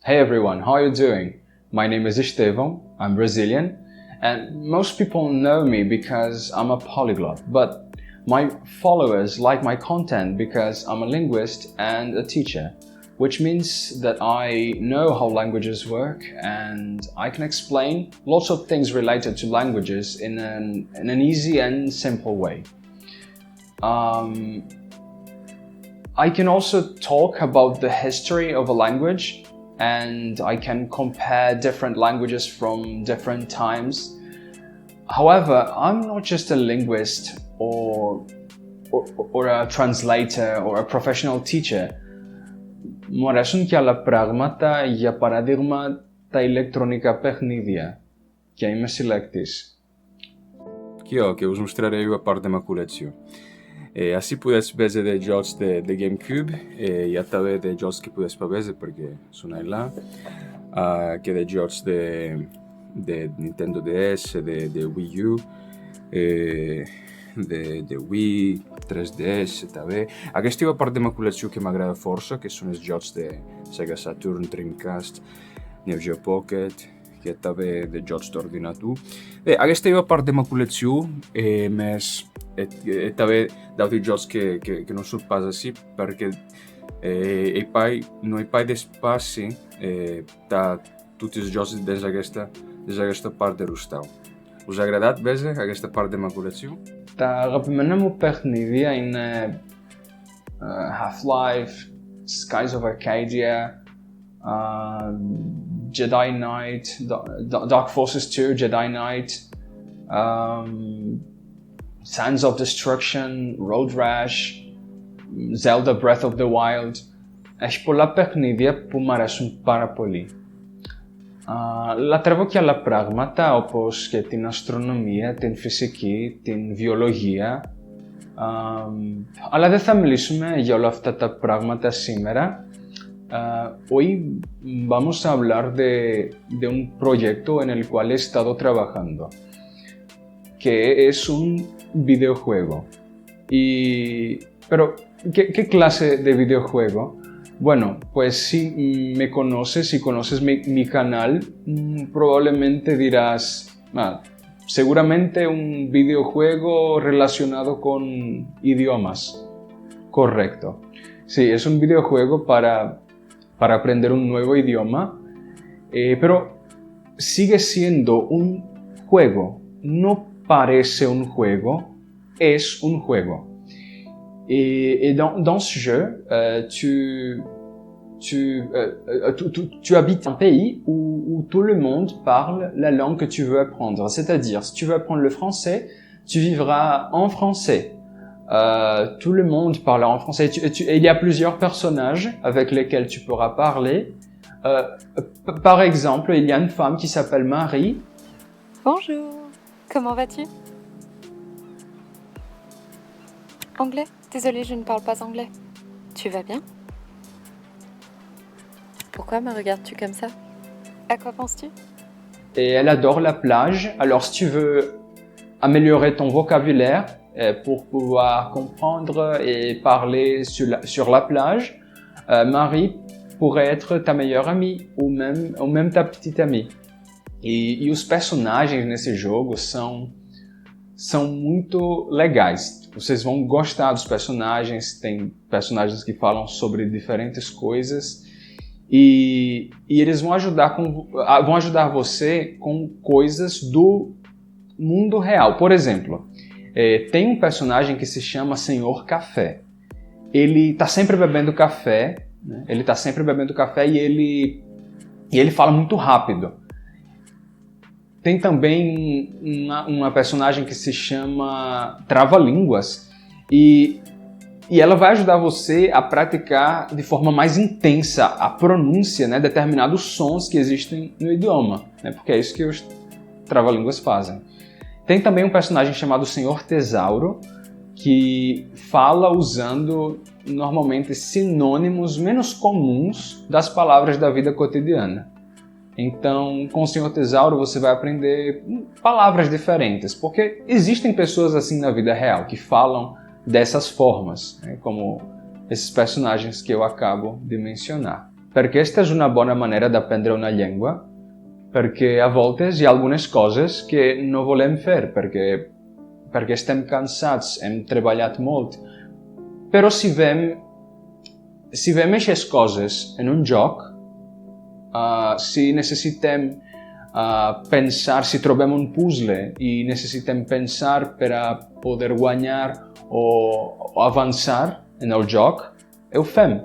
Hey everyone, how are you doing? My name is Estevão, I'm Brazilian, and most people know me because I'm a polyglot, but my followers like my content because I'm a linguist and a teacher, which means that I know how languages work and I can explain lots of things related to languages in an easy and simple way. I can also talk about the history of a language, and I can compare different languages from different times. However, I'm not just a linguist or a translator or a professional teacher. Μου αρέσουν και άλλα πράγματα, για παράδειγμα τα ηλεκτρονικά παιχνίδια, και είμαι συλλέκτης. Que ó, que eu vos mostrarei a parte da maculação. Assim pudesse ver de jogos de GameCube e até de jogos que pudesse para ver porque são lá, que de jogos de Nintendo DS, de Wii U, de Wii, 3DS também. Aquesta é a parte da maculação que m'agrada força, que são os jogos de Sega Saturn, Dreamcast, Neo Geo Pocket, que també de jocs d'ordinador. Bé, aquesta és a part de maculació, més també d'altres jocs que no són pas així, perquè no hi ha pas d'espai de tots els jocs des d'aquesta part de l'hostal. Us ha agradat veure aquesta part de maculació? Τα αγαπημένα μου παιχνίδια είναι Half-Life, Skies of Arcadia, Jedi Knight, Dark Forces 2, Jedi Knight, Sands of Destruction, Road Rash, Zelda Breath of the Wild. Έχει πολλά παιχνίδια που μου αρέσουν πάρα πολύ. Λατρεύω και άλλα πράγματα όπως και την αστρονομία, την φυσική, την βιολογία, αλλά δεν θα μιλήσουμε για όλα αυτά τα πράγματα σήμερα. Hoy vamos a hablar de un proyecto en el cual he estado trabajando, que es un videojuego. Pero, ¿qué clase de videojuego? Bueno, pues si me conoces, si conoces mi canal, probablemente dirás, seguramente un videojuego relacionado con idiomas. Correcto. Sí, es un videojuego para aprender un nuevo idioma, pero sigue siendo un juego. No parece un juego, es un juego. Et dans ce jeu, tu habites un pays où tout le monde parle la langue que tu veux apprendre. C'est-à-dire, si tu veux apprendre le français, tu vivras en français. Tout le monde parle en français. Il y a plusieurs personnages avec lesquels tu pourras parler. Par exemple, il y a une femme qui s'appelle Marie. Bonjour, comment vas-tu? Anglais? Désolée, je ne parle pas anglais. Tu vas bien? Pourquoi me regardes-tu comme ça? À quoi penses-tu? Et elle adore la plage. Alors, si tu veux améliorer ton vocabulaire pour pouvoir comprendre et parler sur la plage, Marie pourrait être ta meilleure amie ou même ta petite amie. E os personagens nesse jogo são muito legais. Vocês vão gostar dos personagens, tem personagens que falam sobre diferentes coisas e eles vão ajudar você com coisas do mundo real. Por exemplo, tem um personagem que se chama Senhor Café. Ele está sempre bebendo café, né? Ele está sempre bebendo café e ele fala muito rápido. Tem também uma personagem que se chama Trava-Línguas e ela vai ajudar você a praticar de forma mais intensa a pronúncia, né, determinados sons que existem no idioma, né, porque é isso que os trava-línguas fazem. Tem também um personagem chamado Senhor Tesauro que fala usando normalmente sinônimos menos comuns das palavras da vida cotidiana. Então, com o Senhor Tesauro você vai aprender palavras diferentes, porque existem pessoas assim na vida real que falam dessas formas, né, como esses personagens que eu acabo de mencionar. perquè aquesta és una bona manera d'aprendre una llengua, perquè a voltes hi ha algunes coses que no volem fer, perquè estem cansats, hem treballat molt. Però si veiem aquestes coses en un joc, si necessitem pensar, si trobem un puzzle i necessitem pensar per a poder guanyar o avançar en el joc, ho fem,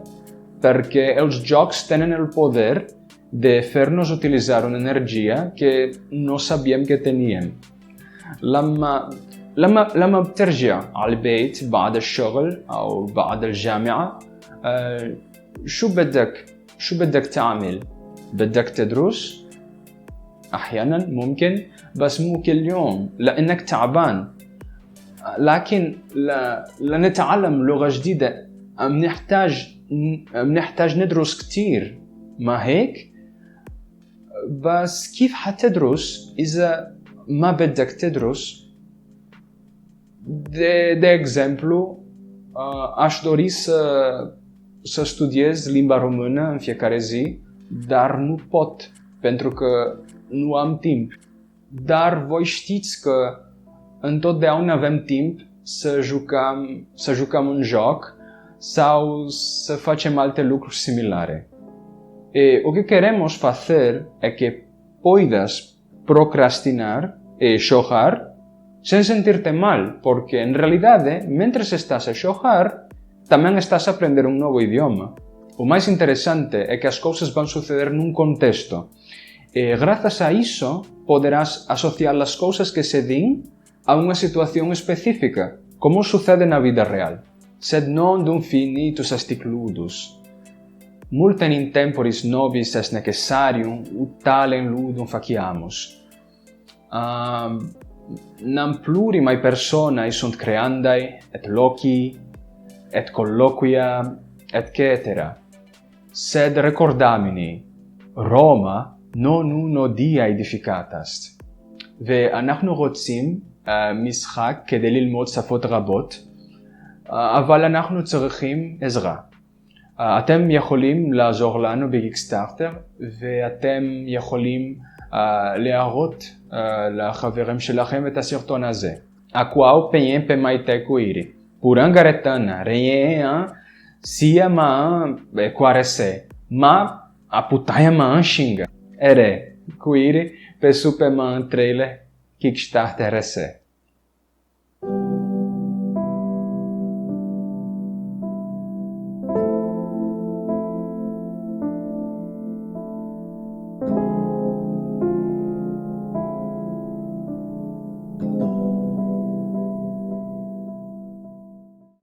perquè els jocs tenen el poder de fer-nos utilitzar una energia que no sabíem que teníem. لما بترجع على البيت بعد الشغل أو بعد الجامعة شو بدك تعمل؟ بدك تدرس؟ أحيانا ممكن بس مو كل يوم لأنك تعبان. لكن لنتعلم لغة جديدة بنحتاج ندرس كتير، ما هيك؟ بس كيف حتدرس إذا ما بدك تدرس؟ De exemplu, aș dori să studiez limba română în fiecare zi, dar nu pot, pentru că nu am timp. Dar voi știți că întotdeauna avem timp să jucăm un joc sau să facem alte lucruri similare. O que queremos fazer é que puedas procrastinar e xogar sem sentir-te mal, porque en realidade, mientras estás a xogar, tamén estás a aprender un novo idioma. O máis interesante é que as cousas van suceder nun contexto e grazas a iso poderás asociar as cousas que se din a unha situación específica, como sucede na vida real. Sed non dum finitus est ludus. Multem in temporis nobis est necessarium ut talem ludum faciamus. Nam plurimae personae sunt creandae, et loci, et colloquia, etc. Sed recordamini, Roma non uno dia edificata est. ואנחנו רוצים משחק כדי ללמוד שפות רבות, אבל אנחנו צריכים עזרה. אתם יכולים לעזור לנו בקיקסטארטר, ואתם יכולים להראות לחברים שלכם את הסרטון הזה. A qual penhem pemaite cuiri. Purangaretana, reien, sia maan quarese, ma a putaia maan xinga. Ere, cuiri, pesupe maan trailer, Kickstarter esse.